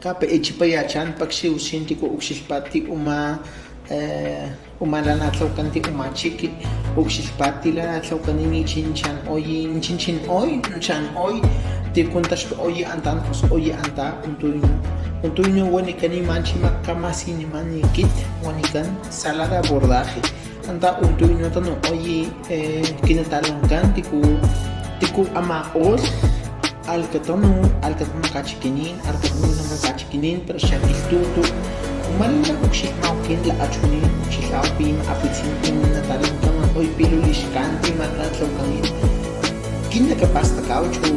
kape echipayachan pakshi ushintiko ukshilpati umalana tlaukanti umachiki ukshilpati lana tlaukanini chinchan oy chan oy tikuntaxto oye antan pues oye anta untuino wanikani manchi makamasini manikit wanikan salada abordaje anta untuino tano oye kinatalankan tiku amaol alkatonu kachikinin kachikinin pero shakiltutu umalina ukshilmaukin la achunin ukshilaupi apitsintin natalankan oy pilulishkanti matatlokanin kinda kapaz takauchu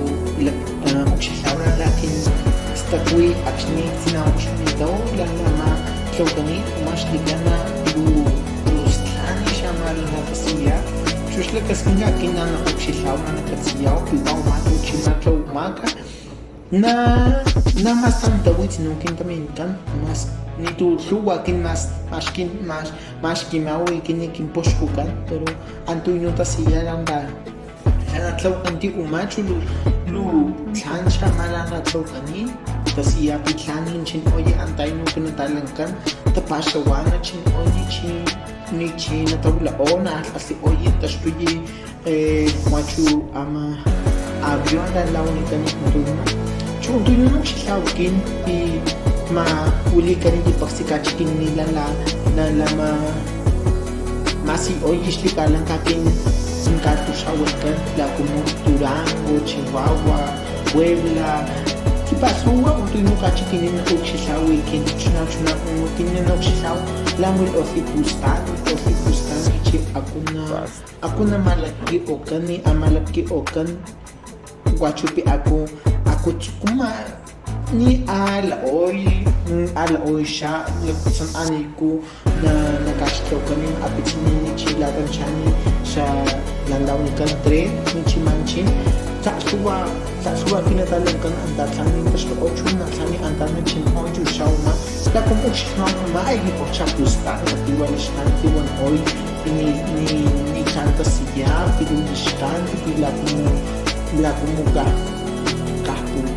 ukshilawra lakin stakui akshni tinaukshnitaw lama tlawkani umashligana lustlani shamal nakasiya chuxlakaskinga kinana ukshilawra nakasiyaw pibaw matuchimatlaw maka na mas tantawit nukin taminkan mas nitu luwa kin mas kimawi kinikin poshkukan pero antuño tasiya landa tlaukanti umachu lu tlansha malanga tlaukani tasiya pitlanin chin oye antay no kinatalankan tapashawana chin oye nichi natawlaona kasi oye tashtuyi machu ama avion la launikani untuno no xilawkin i ma uli kani di paksikachikin nila la masi oye xlikalan kakin Sincarto Xahuelcan, la como Durango, Chihuahua, Puebla. ¿Qué pasó? Untuino kachikinin ukxilawi kin chuna untuino ukxilaw lamul osipustan ichi akuna malaki okani amalaki okan guachupi aku tsukuma ni ala oy sha son aniku na nakashtokanin apitinin chilatan chani sa landaw ni kantre ni chimanchin sa kinatalankan antatlanin pasto ocho na tlani antanan chin ocho shauma la como shauma ay ni por chapusta tiwan tiwan oy ni chanta siya pidulishkan pila como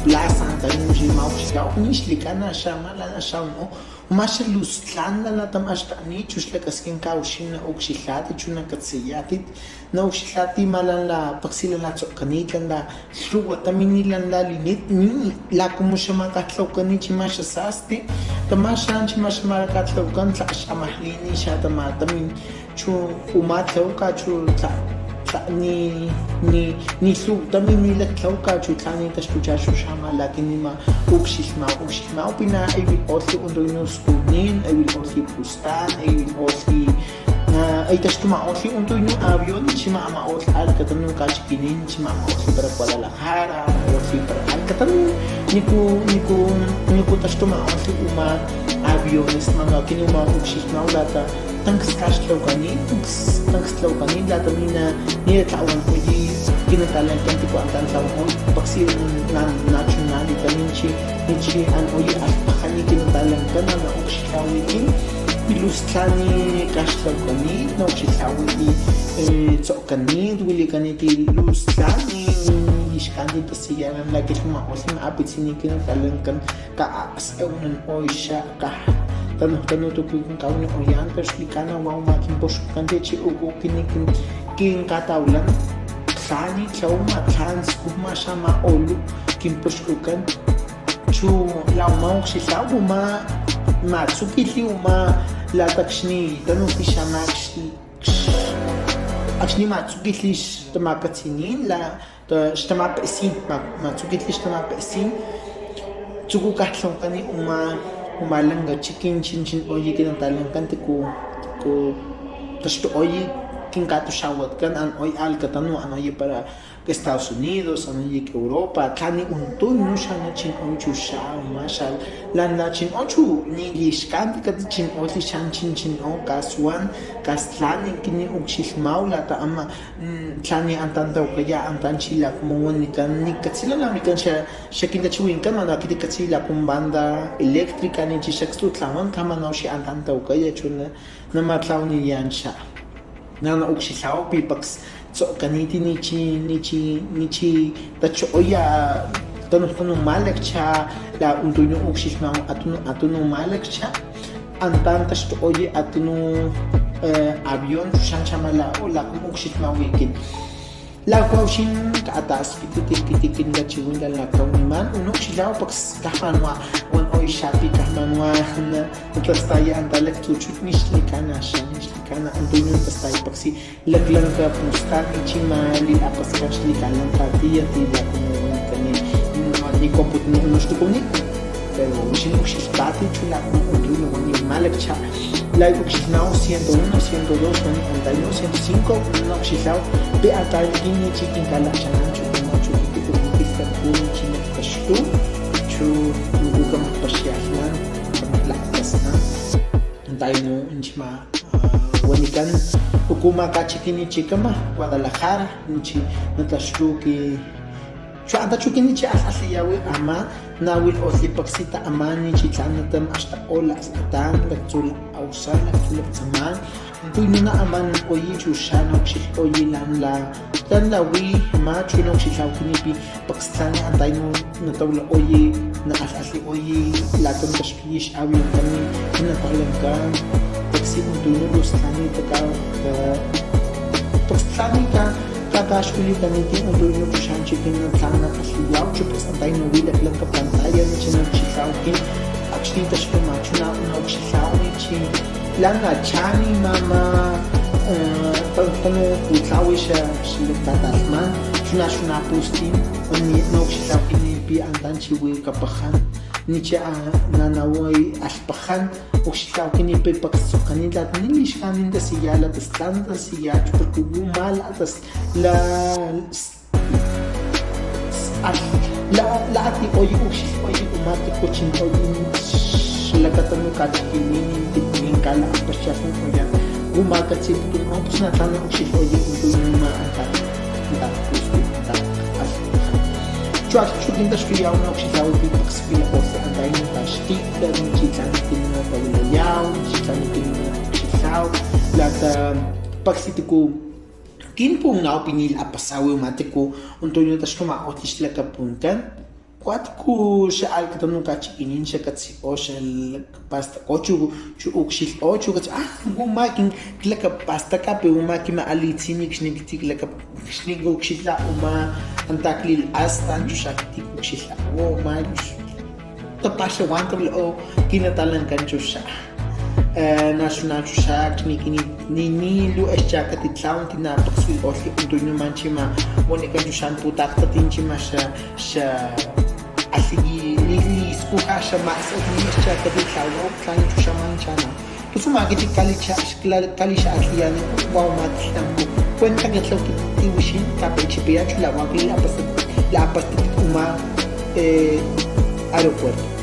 plaza tayo jimau chika unishlikana shamala na shamo masha luslanda la tamashkani chuslakaskin kaushin ukshilati chuna katsiyatit na ukshilati malan la paksila la tsokanit la shruwa taminilan la linit ni la como shama katlokani chimasha sasti tamashan chimasha marakatlaukan tla shamahlini shatamatamin chu umatloka chu ni su también ni la tlauka chutlani tashkuchashu shama lakin nima ukshilmau pina ebil osli undoino skunin ebil osli pustan ebil osli ay tashtuma osli undoino avion chima ama osli alkatanu kachikinin chima ama osli para Guadalajara osli para alkatanu niku tashtuma osli uma aviones mga kinuma ukshilmau lata tanks tlawkani lata ni tawan ko di kinatalankan tipo ang tantawon paksir na nationality nichi an oye alpakani kinatalankan na ukshilawin ilustrani kastlawkani na ukshilawin tsokani dulikani ti ilustrani ishkandi tasiyanan lagi lumaosin apitsini kinatalankan kaasewnan oysha tanong tukoy kung kawin ng oyan pero slikana wow makin posukan dechi ugo kin katawlan tlani tlauma tlans kuma shama olu kin posukan chu laumang silaw matsukili latakshni tanong pishama akshni matsukili tamakatsinin shtamapesin matsukili shtamapesin tsuku katlongkani umalanga chikin chin oye kinatalankan tiku tashto oye kinkato shawatkan an oy alkatanu an oye para Estados Unidos an oye Europa tlani untuno shana chin ochu shaw mashal landa chin ochu ni lishkanti kat chin osi shan chin o kaswan kastlani kini ukshilmau lata ama tlani antanta ukaya antanchila como nikatsila namikan shakinta chuinkan na kitikatsila kum banda eléctrica ni chishakstu tlawan kama no shi antanta ukaya chuna na matlaw ni yansha na ukshilao pipaks so kaniti nichi tacho oya tanu malakcha la untuño uxisma atunu malakcha antantas oye atunu avión chanchamala o la uxisma weekend la kwausin atas kitikin la chiwinda la kauniman uno xilao pax kahmanwa wan oi shapi kahmanwa na tastaya antalek tuchut nishlikana antuño tastaya paxi laglanka pustan ichima li apas kashlikana tatia tila como kani ni komput ni unushtukuni pero sin uxisbati chula antuño ni malakcha la uxisnao 101, 102, 91, 105 no uxisao pe atayini chikin kala chanancho macho kikita kuni china kashtu chu nuga mapasyahan laksana antayno inchma wanikan ukuma kachikini chikama Guadalajara nichi natashtuki anda chukini chi asasiyawi ama nawil oslipaksita amani chi tlanatam hasta ola tan lakchula ausal lakchula tsaman tuino na aman oyi chushano chil oyi lan la wi ma chuno chilaw kinipi pakstani antayno natawla oyi na asasi oyi laton tashpish awi kami na palankan taksi tuino lustani taka pakstani ka kakashuli kanitin untuño kushanchikin ng tana kasiyaw chupis antay no wila lang ka pantaya ni chinang chisawkin akstintas kumacho na unog chisaw ni chin lang na chani mama tano kutlawi siya tatasman shuna pustin ni nog chisawkin ni pi antan chiwi kapahan ni siya nanaway aspahan o siya kinipay pagsukanin lahat nilish kanin da siya latas tanda siya porque bumala atas lahat ni oyi umati ko chin oyi lagatan mo kachikinin titingin kala ang pasyasong oya gumagat sila ito tapos natanong uxis oyi ito yung maantan Chuak chukintas kuyaw na uxisaw pipak spila osa antay ng tashtik dan chitanitin na pawlayaw chitanitin na uxisaw lahat pagsitiku kinpong na pinil apasawi matiko unto nyo tas kumaotis laka punkan Kuat ku siya alkatanong kachikinin siya katsi o siya pasta o chu ukshil o chu katsi gumaking laka pasta ka pe gumaking maalitsin nikshnik laka kshnik ukshil la uma antaklil astan chu siya kitik ukshil la o mayus tapasya wantab la o kinatalan kan chu siya national chu siya kshnikini ninilu siya katitlawan tinapaksil o siya unto nyo man siya ma wanikan chu siya putaktatin siya asigi liliskuha siya maasagnis siya kabitlaw kanya siya manchana tuso magitik kali siya atliyan wow matis lang mo kwenta gatlaw kitiwishin kapay chipiya chula wagli lapas titik uma aeropuerto